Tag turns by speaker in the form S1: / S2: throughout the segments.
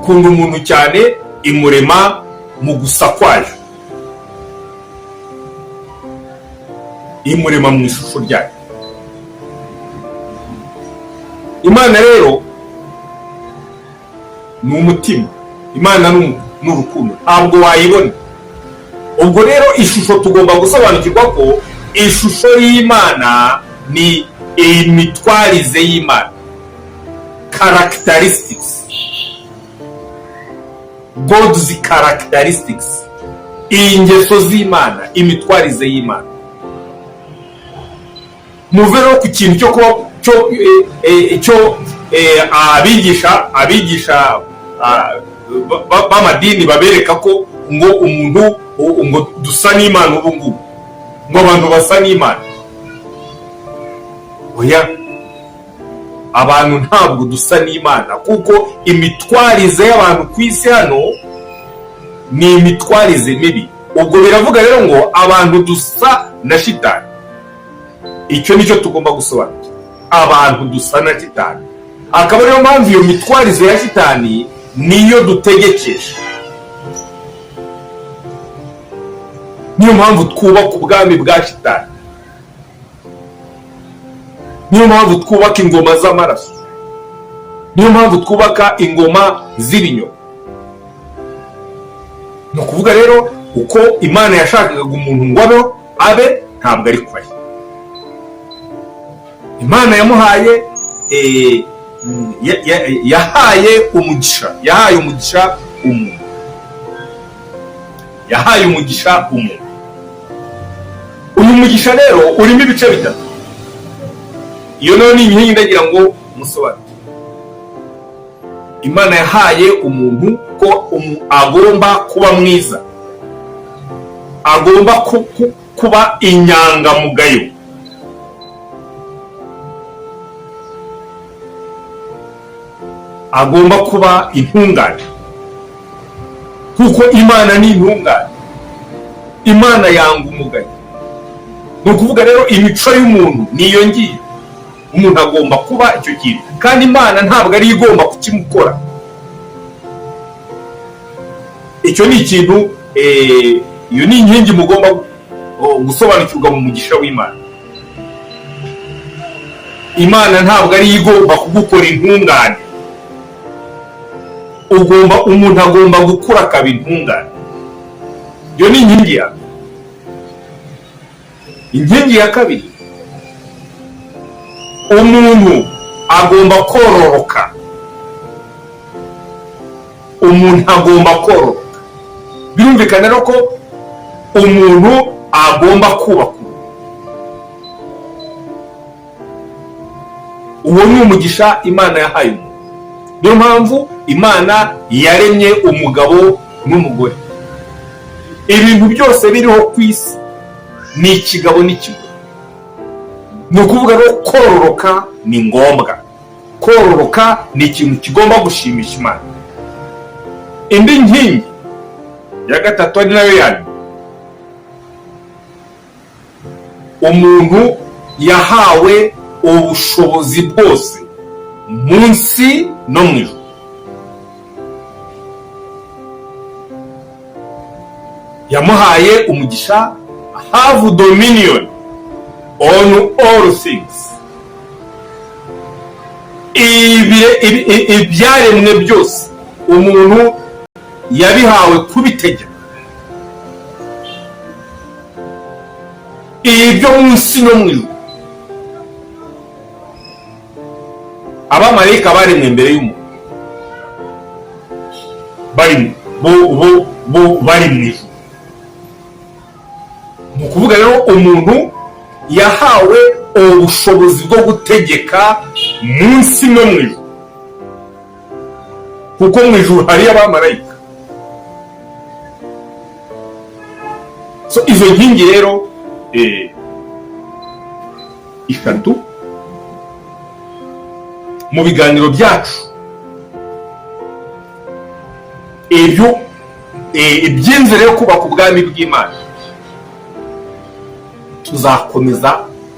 S1: ikunda umuntu cyane, imurema mu gusa kwayo, imurema mu ishusho ryayo. Imana rero ni umutima, Imana ni urukundo, ntabwo wayibona. Ubwo rero ishusho tugomba gusobanukirwa ko ishusho y'Imana ni imitwarize y'Imana, characteristics, God's characteristics, ingeso z'Imana, imitwarize y'Imana. Muve rero ku kintu cyo abigisha b'amadini babereka ko ngo umuntu ngo dusa n'Imana, ubu ngubu ngo abantu basa n'Imana. Oya, abantu ntabwo dusa n'Imana, kuko imitwarize y'abantu ku isi hano ni imitwarize mibi. Ubwo biravuga rero ngo abantu dusa na shitani. Icyo nicyo tugomba gusobanukira, abantu dusa na shitani. Akaba ariyo mpamvu iyo mitwarize ya shitani niyo dutegekesha, niyo mpamvu twubaka ubwami bwa shitani, niyo mpamvu twubaka ingoma z'amaraso, niyo mpamvu twubaka ingoma z'ibinyoma. Ni ukuvuga rero uko Imana yashakaga umuntu ngo abe ntabwo ari kwayo. Imana yamuhaye yahaye umugisha, yahaye umugisha umuntu. Uyu mugisha rero urimo ibice bitatu. Iyo nayo ni inkingi ndagira ngo musobanure. Imana yahaye umuntu ko agomba kuba mwiza, agomba kuba inyangamugayo, agomba kuba intungane, kuko Imana ni intungane. Imana yanga umugayo. Ni ukuvuga rero imico y'umuntu niyo ngiyo, umuntu agomba kuba icyo kintu, kandi Imana ntabwo ari igomba kukimukora. Icyo ni ikintu, iyo ni inkingi mugomba gusobanukirwa mu mugisha w'Imana. Imana ntabwo ari igomba kugukora intungane, umuntu agomba gukura akaba intungane. Iyo ni inkingi ya. Inkingi ya kabiri, umuntu agomba kororoka. Umuntu agomba kororoka. Birumvikana rero ko umuntu agomba kubaka. Uwo ni umugisha Imana yahaye umuntu. Niyo mpamvu Imana yaremye umugabo n'umugore. Ibintu byose biriho ku isi ni ikigabo n'ikigore. Ni ukuvuga rero kororoka ni ngombwa. Kororoka ni ikintu kigomba gushimisha Imana. Indi nkingi ya gatatu ari nayo yanyu, umuntu yahawe ubushobozi bwose munsi no mu ijuru. Yamuhaye umugisha, have dominion on all things. Ibyaremwe byose umuntu yabihawe kubitegeka. Ibyo munsi no mu ijuru. Abamarayika baremwe imbere y'umuntu, bari mu ijuru. Ni ukuvuga rero umuntu yahawe ubushobozi bwo gutegeka munsi no mu ijuru, kuko mu ijuru hari abamarayika. So izo nkingi rero eshatu mu biganiro byacu, iby'inzira yo kubaka ubwami bw'Imana tuzakomeza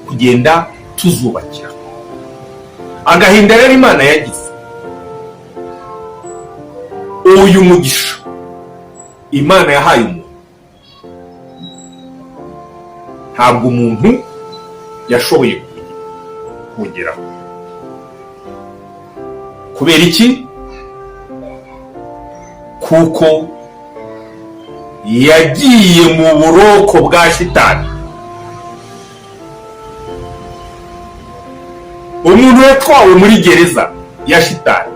S1: kugenda tuzubakira. Agahinda rero Imana yagize uyu mugisha Imana yahaye umuntu ntabwo umuntu yashoboye kugeraho. Kubera iki? Kuko yagiye mu buroko bwa shitani. Umuntu yatwawe muri gereza ya shitani,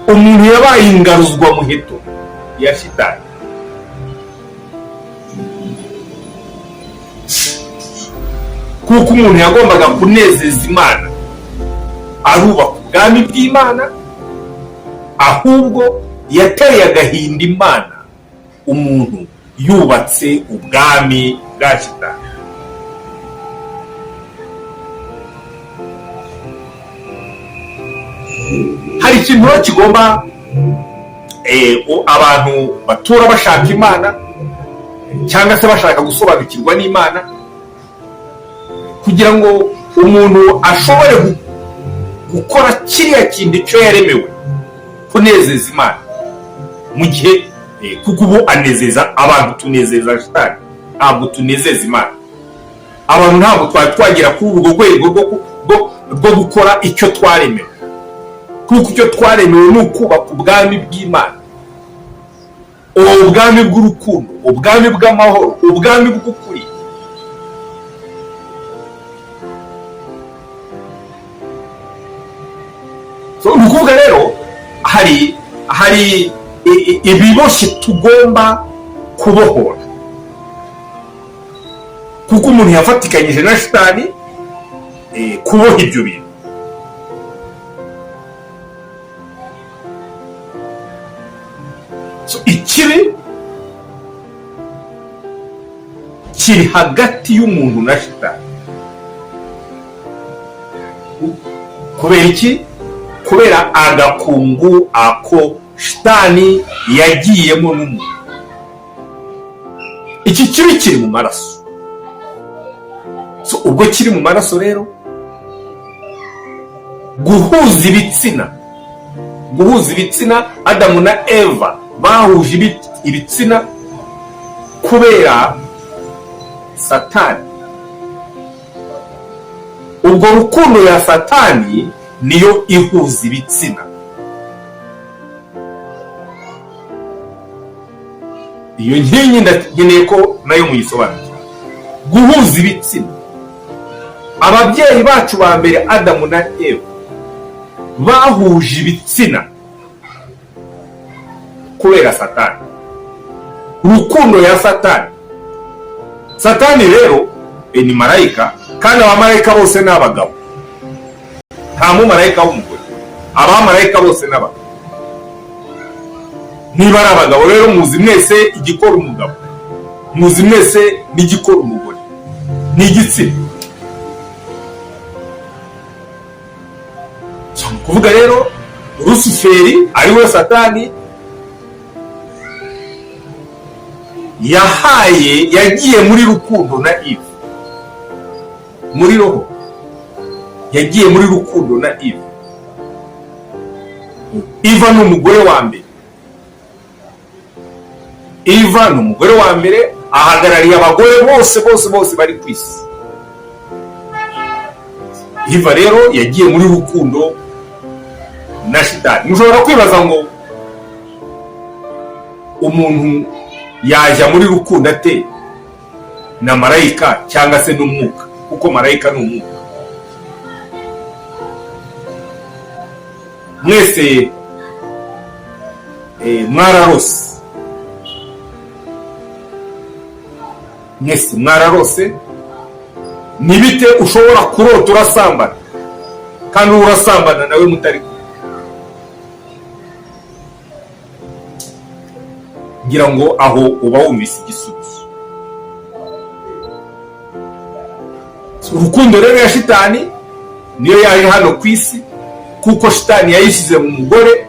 S1: umuntu yabaye ingaruzwa muheto ya shitani. Kuko umuntu yagombaga kunezeza Imana, arubaka ubwami bw'Imana, ahubwo yateye agahinda Imana umuntu yubatse ubwami bwa shitani. Hari ikintu kigomba abantu batura bashaka Imana cyangwa se bashaka gusobanukirwa n'Imana, kugira ngo umuntu ashobore gukora kiriya kintu icyo yaremewe, kunezeza Imana. Mu gihe kuko ubu anezeza abantu, tunezeza shitani, ntabwo tunezeza Imana. Abantu ntabwo twari twagera kuri urwo rwego rwo gukora icyo twaremewe, kuko icyo twaremewe ni ukubaka ubwami bw'Imana, ubwami bw'urukundo, ubwami bw'amahoro, ubwami bw'ukuri. Ni ukuvuga rero hari ibiboshye tugomba kubohora, kuko umuntu yafatikanyije na shitani kuboha ibyo bintu. Ikibi kiri hagati y'umuntu na shitani. Kubera iki? Kubera agakungu ako shitani yagiyemo n'umuntu. Iki kibi kiri mu maraso. Ubwo kiri mu maraso rero, guhuza ibitsina, Adamu na Eva bahuje ibitsina kubera Satani. Ubwo rukundo ya Satani niyo ihuza ibitsina. Iyo nkingi ndakeneye ko nayo muyisobanukira. Guhuza ibitsina, ababyeyi bacu ba mbere Adamu na Eva bahuje ibitsina kubera Satani, urukundo ya Satani. Satani rero ni marayika, kandi abamarayika bose ni abagabo, nta mumarayika w'umugore. Abamarayika bose ni abagabo. Niba ari abagabo rero, muzi mwese igikora umugabo, muzi mwese n'igikora umugore, ni igitsina. Kuvuga rero Rusuferi ari we Satani yagiye muri rukundo na Eva, muri roho yagiye muri rukundo na Eva. Eva ni umugore wa mbere. Eva ni umugore wa mbere, ahagarariye abagore bose bari ku isi. Eva rero yagiye muri rukundo na shitani. Mushobora kwibaza ngo umuntu yajya muri rukundo ate na marayika cyangwa se n'umwuka, kuko marayika ni umwuka. Mwese mwararose. Ni bite ushobora kurota urasambana kandi urasambana nawe mutari? Ngira ngo aho uba wumvise igisubizo. Urukundo rero ya shitani niyo yaje hano ku isi, kuko shitani yayishyize mu mugore,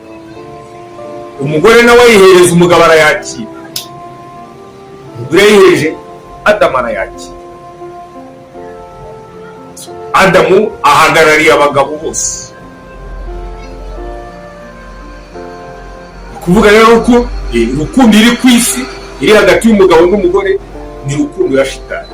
S1: umugore nawe yihereza umugabo arayakira. Umugore yihereje Adamu arayakira. Adamu ahagarariye abagabo bose. kuvuga rero ko urukundo iri ku isi iri hagati y'umugabo n'umugore ni urukundo ya shitani.